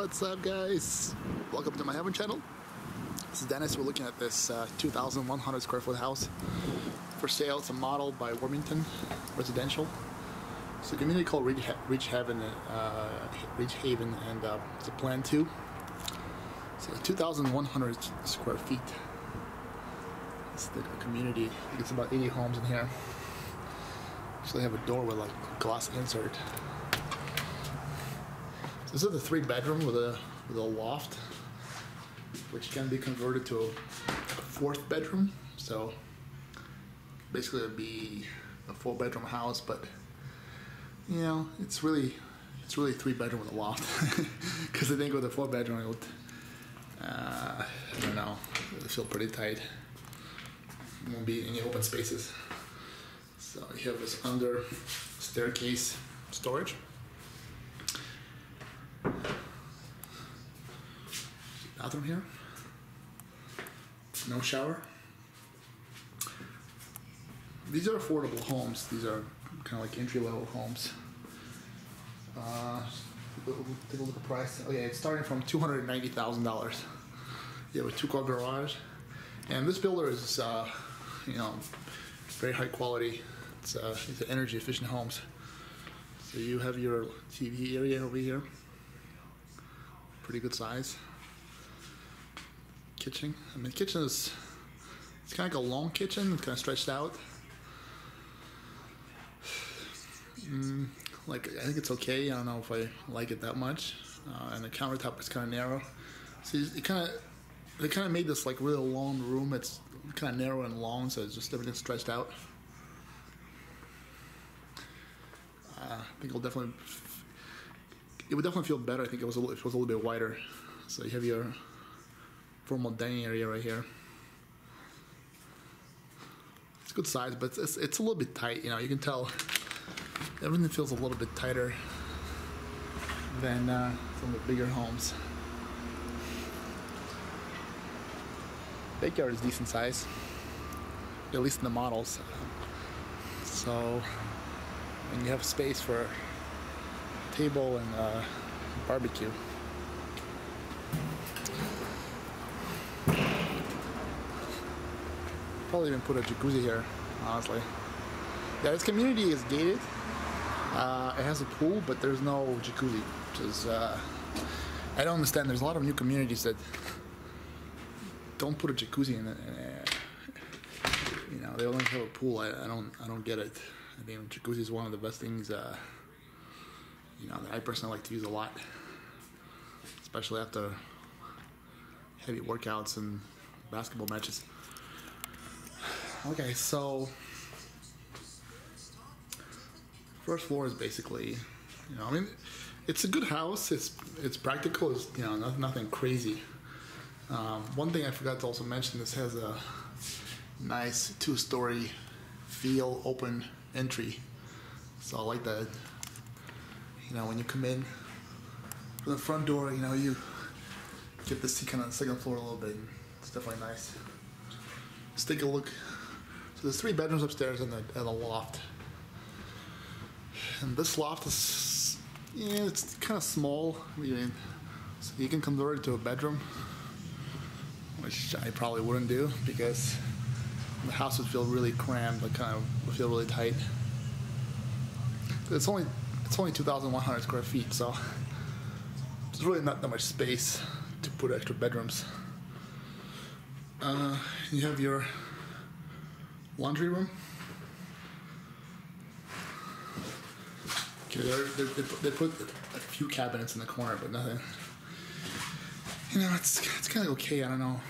What's up, guys? Welcome to MyHeaven channel. This is Dennis. We're looking at this 2,100 square foot house for sale. It's a model by Warmington Residential. It's a community called Ridgehaven, and it's a plan 2. So 2,100 square feet. It's the community. I think it's about 80 homes in here. Actually have a door with like glass insert. This is a 3-bedroom with a loft, which can be converted to a 4th bedroom. So basically it'd be a 4-bedroom house, but you know, it's really a 3-bedroom with a loft. Because I think with a 4-bedroom it would, I don't know, it would feel pretty tight. There won't be any open spaces. So you have this under staircase storage. Bathroom here. No shower. These are affordable homes. These are kind of like entry-level homes. Take a look at the price. Oh yeah, it's starting from $290,000. Yeah, with 2-car garage. And this builder is, you know, very high quality. It's energy efficient homes. So you have your TV area over here. Pretty good size. Kitchen. I mean, the kitchen is, it's kind of like a long kitchen. It's kind of stretched out. Like, I think it's okay. I don't know if I like it that much. And the countertop is kind of narrow. So they kind of made this like really long room. It's kind of narrow and long, so it's just everything stretched out. I think it would definitely feel better. I think if it was a little bit wider. So you have your formal dining area right here. It's good size, but it's a little bit tight. You know, you can tell everything feels a little bit tighter than some of the bigger homes. Backyard is decent size, at least in the models. So, and you have space for a table and barbecue. Probably even put a jacuzzi here, honestly. Yeah, this community is gated. It has a pool, but there's no jacuzzi, which is, I don't understand. There's a lot of new communities that don't put a jacuzzi in it. You know, they only have a pool. I don't get it. I think jacuzzi is one of the best things, you know, that I personally like to use a lot, especially after heavy workouts and basketball matches. Okay, so first floor is basically, you know, I mean, it's a good house. It's practical. It's, you know, nothing crazy. One thing I forgot to also mention: this has a nice 2-story feel, open entry. So I like that. You know, when you come in from the front door, you know, you get to see kind of the second floor a little bit. It's definitely nice. Let's take a look. So there's 3 bedrooms upstairs and a loft. And this loft is, yeah, it's kind of small. So you can convert it to a bedroom, which I probably wouldn't do because the house would feel really crammed. It kind of would feel really tight. It's only 2,100 square feet, so there's really not that much space to put extra bedrooms. You have your laundry room. Okay, they put a few cabinets in the corner, but nothing. You know, it's kind of okay. I don't know.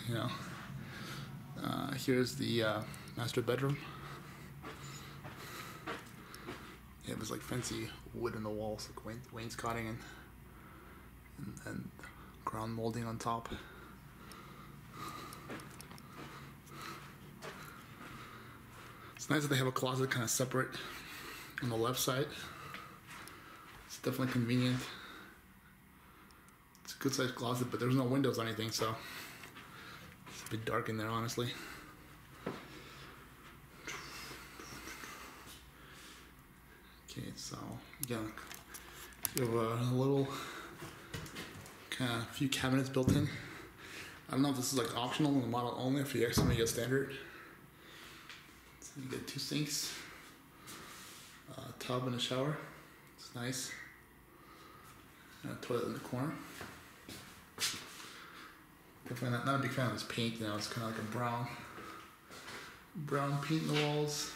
You know, here's the master bedroom. Yeah, it was like fancy wood in the walls, like wainscoting and ground molding on top. It's nice that they have a closet kind of separate on the left side. It's definitely convenient. It's a good sized closet, but there's no windows or anything, so it's a bit dark in there, honestly. Okay, so again, you have a little kind of a few cabinets built in. I don't know if this is like optional in the model only, if you actually make it standard. So you get 2 sinks, a tub and a shower. It's nice. And a toilet in the corner. Definitely not a big fan of this paint. It's kind of like a brown paint in the walls.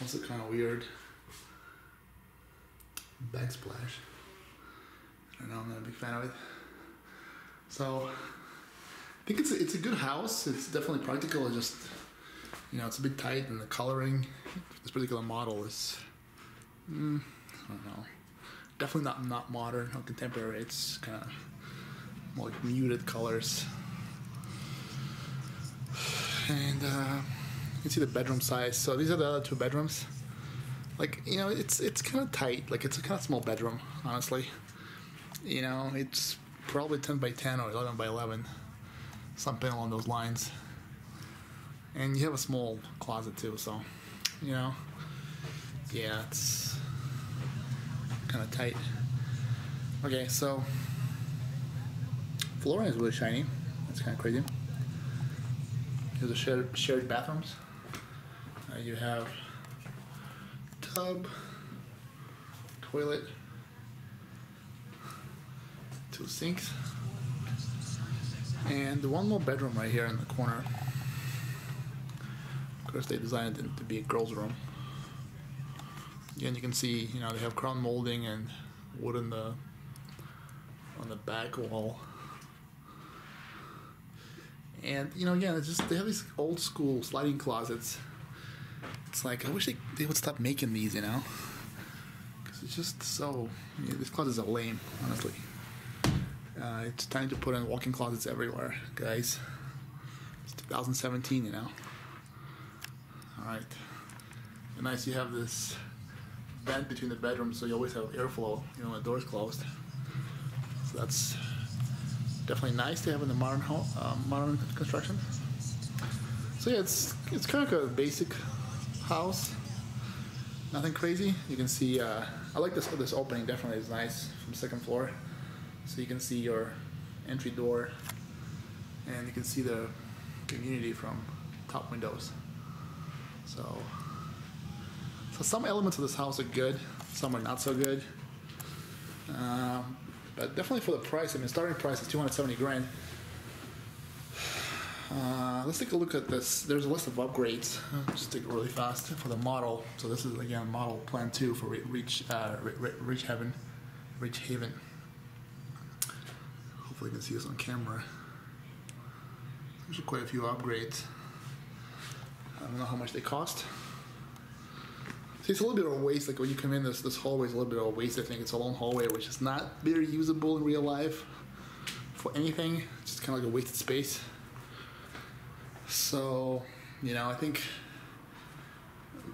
Also kind of weird. Backsplash. I don't know, I'm not a big fan of it. So, I think it's a good house. It's definitely practical. It's just, it's a bit tight, and the coloring, this particular model is, I don't know, definitely not modern or contemporary. It's kind of more like muted colors. And you can see the bedroom size. So these are the other 2 bedrooms. Like, it's kind of tight. Like, it's a kind of small bedroom, honestly. It's probably 10 by 10 or 11 by 11. Something along those lines. And you have a small closet too, so, yeah, it's kind of tight. Okay, so, flooring is really shiny. That's kind of crazy. Here's the shared bathrooms. You have tub, toilet, 2 sinks, and one more bedroom right here in the corner. Of course, they designed it to be a girl's room. Again, you can see, they have crown molding and wood on the back wall. And, again, it's just, they have these old school sliding closets. It's like, I wish they would stop making these, because it's just so, these closets are lame, honestly. It's time to put in walk-in closets everywhere, guys. It's 2017, Alright. And nice, you have this vent between the bedrooms, so you always have airflow, when the door's closed. So that's definitely nice to have in the modern home, modern construction. So yeah, it's kind of like a basic house. Nothing crazy. You can see. I like this opening. Definitely is nice from 2nd floor. So you can see your entry door, and you can see the community from top windows. So some elements of this house are good. Some are not so good. But definitely for the price, starting price is $270,000. Let's take a look at this. There's a list of upgrades. Just take it really fast for the model. So this is again model plan 2 for Ridgehaven. Hopefully you can see this on camera. There's quite a few upgrades. I don't know how much they cost. See, it's a little bit of a waste. Like when you come in, this hallway is a little bit of a waste. I think it's a long hallway, which is not very usable in real life for anything. It's just kind of like a wasted space. So, I think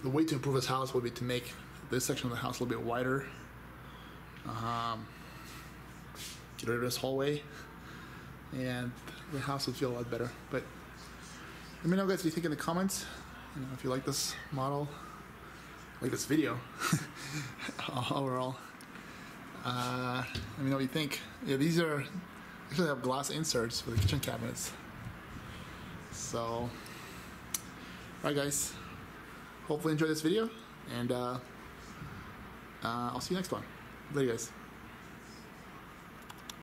the way to improve this house would be to make this section of the house a little bit wider. Get rid of this hallway, and the house would feel a lot better. But let me know, guys, what you think in the comments. If you like this model, like this video overall. Let me know what you think. Yeah, these actually have glass inserts for the kitchen cabinets. So, alright guys, hopefully enjoy this video, and I'll see you next one. Later guys.